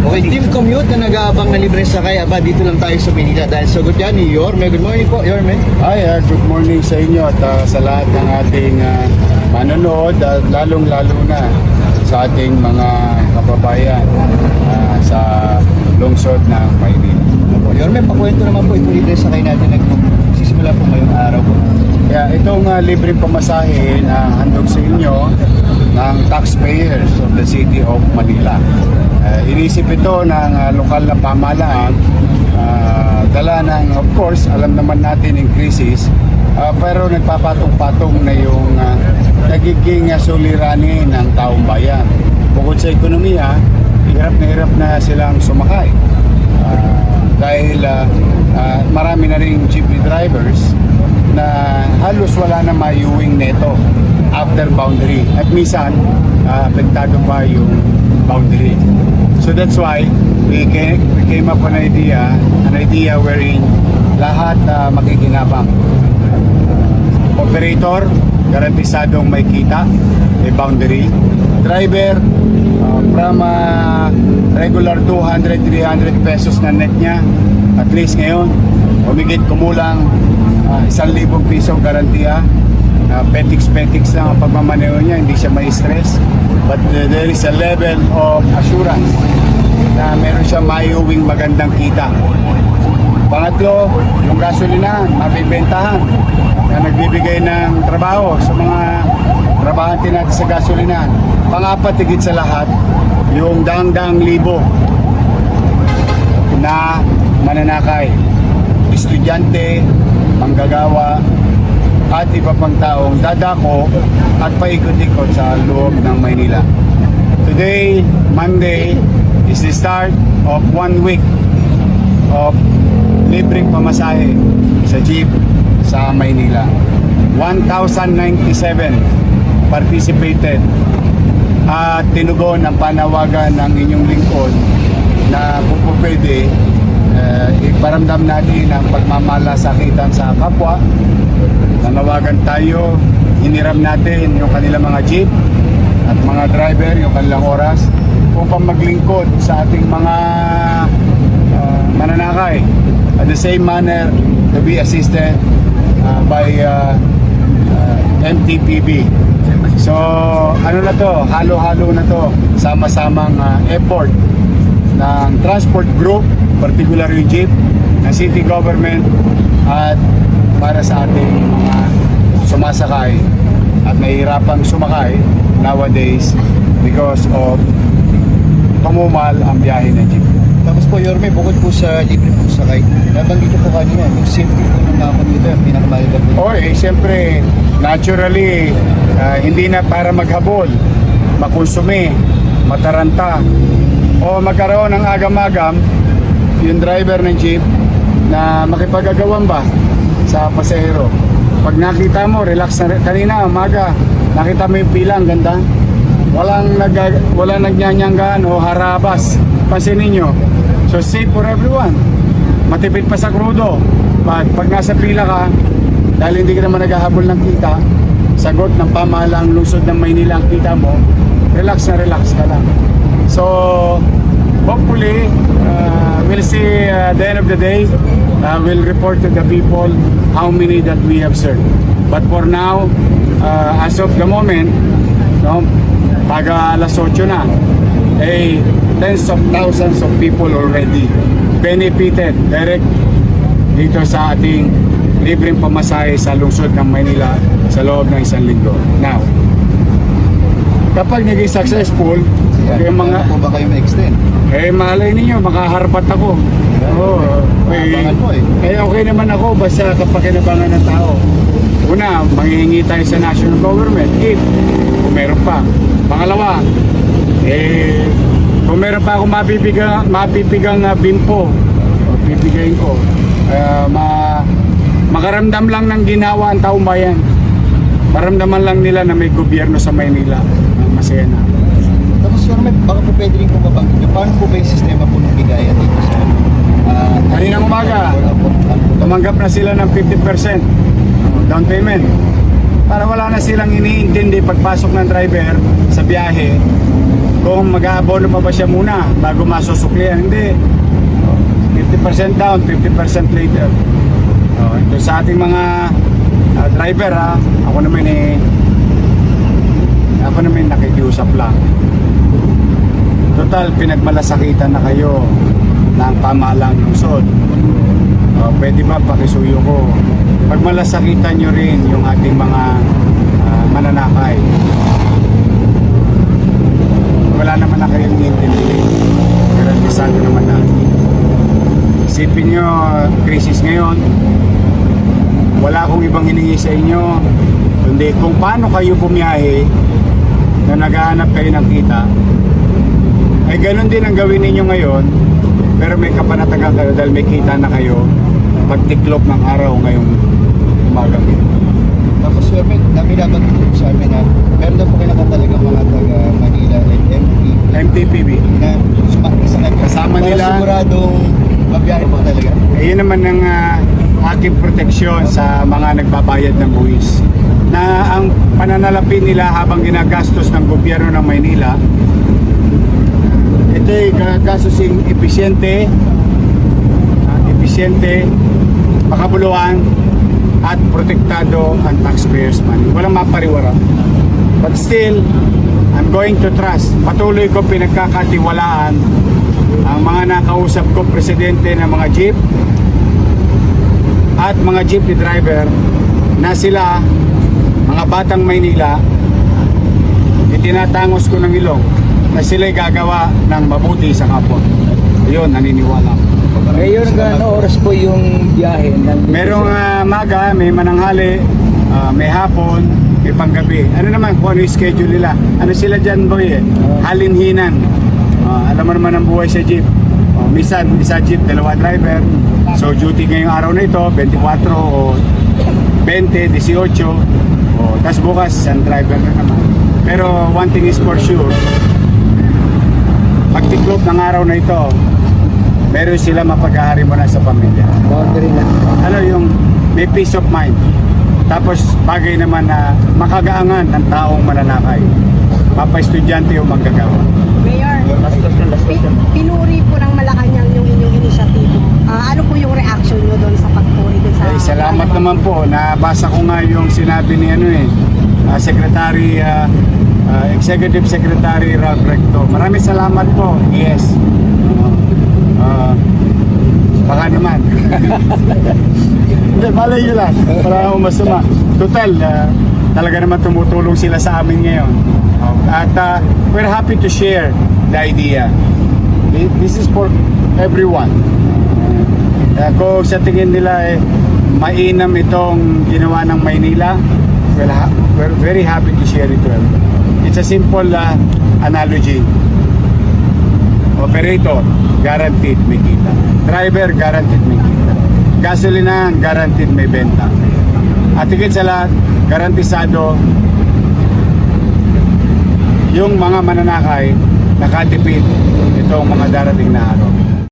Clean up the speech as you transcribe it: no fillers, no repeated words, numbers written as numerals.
Okay, team commute na nag-aabang na libre sakay, dito lang tayo sa Manila dahil sagot yan ni Yorme. Good morning po, Yorme. Hi, good morning sa inyo at sa lahat ng ating manonood at lalong-lalo na sa ating mga kababayan sa lungsod ng Maynila. Yorme, pakwento naman po itong libre sakay natin nagsisimula po ngayong araw po. Kaya itong libreng pamasahe na handog sa inyo ng taxpayers of the City of Manila. Inisip ito ng lokal na pamahalaan, dala ng, of course, alam naman natin increases, pero nagpapatong-patong na yung nagiging suliranin ng taong bayan. Bukod sa ekonomiya, hirap na silang sumakay. Dahil marami na rin jeepney drivers na halos wala na mayuwing neto after boundary. At minsan, apektado pa yung boundary. So that's why we came up with an idea wherein lahat makikinabang. Operator, garantisadong may kita, may boundary. Driver, from regular 200-300 pesos na net niya, at least ngayon, humigit kumulang 1,000 piso garantiya. Petix lang ang pagmamaneho niya, hindi siya may stress. But there is a level of assurance na meron siya maiuwing magandang kita. Pangatlo, yung gasolinahan, mabibentahan na nagbibigay ng trabaho sa mga trabahante natin sa gasolinahan. Pangapat, higit sa lahat, yung daang-daang libo na mananakay, estudyante, manggagawa, at iba pang taong dadako at paikot-ikot sa loob ng Maynila. Today, Monday, is the start of 1 week of libreng pamasahe sa jeep sa Maynila. 1,097 participated at tinugon ang panawagan ng inyong lingkod na kung po pwede, iparamdam natin ang pagmamalasakitan sa kapwa. Nanawagan tayo, hiniram natin yung kanilang mga jeep at mga driver, yung kanilang oras upang maglingkod sa ating mga mananakay. At the same manner, to be assisted by MTPB. So, ano na to? Halo-halo na to. Sama-samang effort ng transport group, particularly jeep, ng city government, at para sa ating mga sumasakay at nahihirapang sumakay nowadays because of tumumal ang biyahe ng jeep. Tapos po, Yorme, bukod po sa libre po sakay, nabanggit po kanina, yung safety po ng mga commuter, pinakamahalaga po. Siyempre, naturally, hindi na para maghabol, makonsume, mataranta, o magkaroon ng agam-agam yung driver ng jeep na makipag-agawan ba sa pasahero. Pag nakita mo, relax na kanina, umaga, nakita mo yung pila, ang ganda. Walang nagnyanyangan o harabas. Pansinin nyo. So safe for everyone. Matipid pa sa krudo. Pag nasa pila ka, dahil hindi ka naman naghahabol ng kita, sagot ng pamahalang lungsod ng Maynila ang kita mo, relax na relax ka lang. So, hopefully, we'll see at the end of the day, we'll report to the people how many that we have served. But for now, as of the moment, taga alas 8 na, tens of thousands of people already benefited direct dito sa ating libreng pamasahe sa lungsod ng Maynila sa loob ng isang linggo. Now, kapag naging successful, yung mga po ba kayo ma-extend? malay ninyo, makaharpat ako. Okay naman ako basta kapakinabangan ng tao. Una, manghihingi tayo sa national government if kung meron pa. Pangalawa, kung meron pa ako mapipigang bimpo, pipigayin ko, makaramdam lang ng ginawa ang taong bayan. Maramdaman lang nila na may gobyerno sa Maynila. Masaya na. Tapos Yorme, baka po pwede rin po mabanggit. Paano po ba yung sistema po ng bigaya dito sa Kaninang umaga, tumanggap na sila ng 50% down payment. Para wala na silang iniintindi pagpasok ng driver sa biyahe kung mag-aabono pa ba siya muna bago masusuklian. Hindi. 50% down, 50% later. Ito sa ating mga driver, ako naman nakikiusap lang. Total, pinagmalasakitan na kayo ng pamahalang lungsod. Pwede ba pakisuyo ko? Pagmalasakitan nyo rin yung ating mga mananakay. Wala naman na kayong intindihin. Garantisado naman natin. Isipin nyo, krisis ngayon, wala akong ibang hiningi sa inyo, kundi kung paano kayo bumiyahe na naghahanap kayo ng kita, ay ganun din ang gawin ninyo ngayon, pero may kapanatagan kayo dahil may kita na kayo pagtiklop ng araw ngayong umagang ito. Tapos sir, namilaban po sa amin na meron na po kayo nakatalagang mga taga Manila like MTPB. na Kasama para nila. siguradong mabiyahe po talaga. Yun naman ang aking proteksyon sa mga nagbabayad ng buwis. Na ang pananalapi nila habang ginagastos ng gobyerno ng Maynila, ito ay gagastos episyente, makabuluhan, at protektado ang taxpayers' money. Walang mapariwara. But still, I'm going to trust. Patuloy ko pinagkakatiwalaan ang mga nakausap ko, presidente ng mga jeep at mga jeepney driver na sila, mga batang Maynila, itinatangos ko ng ilong na sila'y gagawa ng mabuti sa kapwa. Yun, naniniwala ko. Mayor, gaano oras po yung biyahe? Merong maga, may mananghali, may hapon, may panggabi. Ano naman kung ano yung schedule nila? Ano sila dyan, boy eh? Halinhinan. Alam mo naman ang buhay sa jeep. Minsan, isa jeep, dalawa driver. So duty ngayong araw na ito, 24 o 20, 18. Tapos bukas, isang driver na naman. Pero one thing is for sure, pagtiklop ng araw na ito, meron sila mapag-ahari mo na sa pamilya. Boundary na. Ano yung may peace of mind. Tapos bagay naman na makagaangan ng taong mananakay. Mapa-estudyante o manggagawa. Mayor, pinuri po ng Malacanang yung inyong inisyatibo. Ano po yung reaction nyo doon sa pagpuri doon sa... Salamat naman po. Nabasa ko nga yung sinabi ni Secretary, Executive Secretary Ralph Recto. Maraming salamat po. Yes. Baka naman. Hindi, malay nyo lang. Para masama. Total, talaga naman tumutulong sila sa amin ngayon. At we're happy to share the idea. This is for everyone. Kung sa tingin nila mainam itong ginawa ng Maynila, we're very happy to share it to everyone. It's a simple analogy. Operator, guaranteed may kita. Driver, guaranteed may kita. Gasolinahan, guaranteed may benta. At higit sa lahat, garantisado yung mga mananakay nakatipid itong mga darating na araw.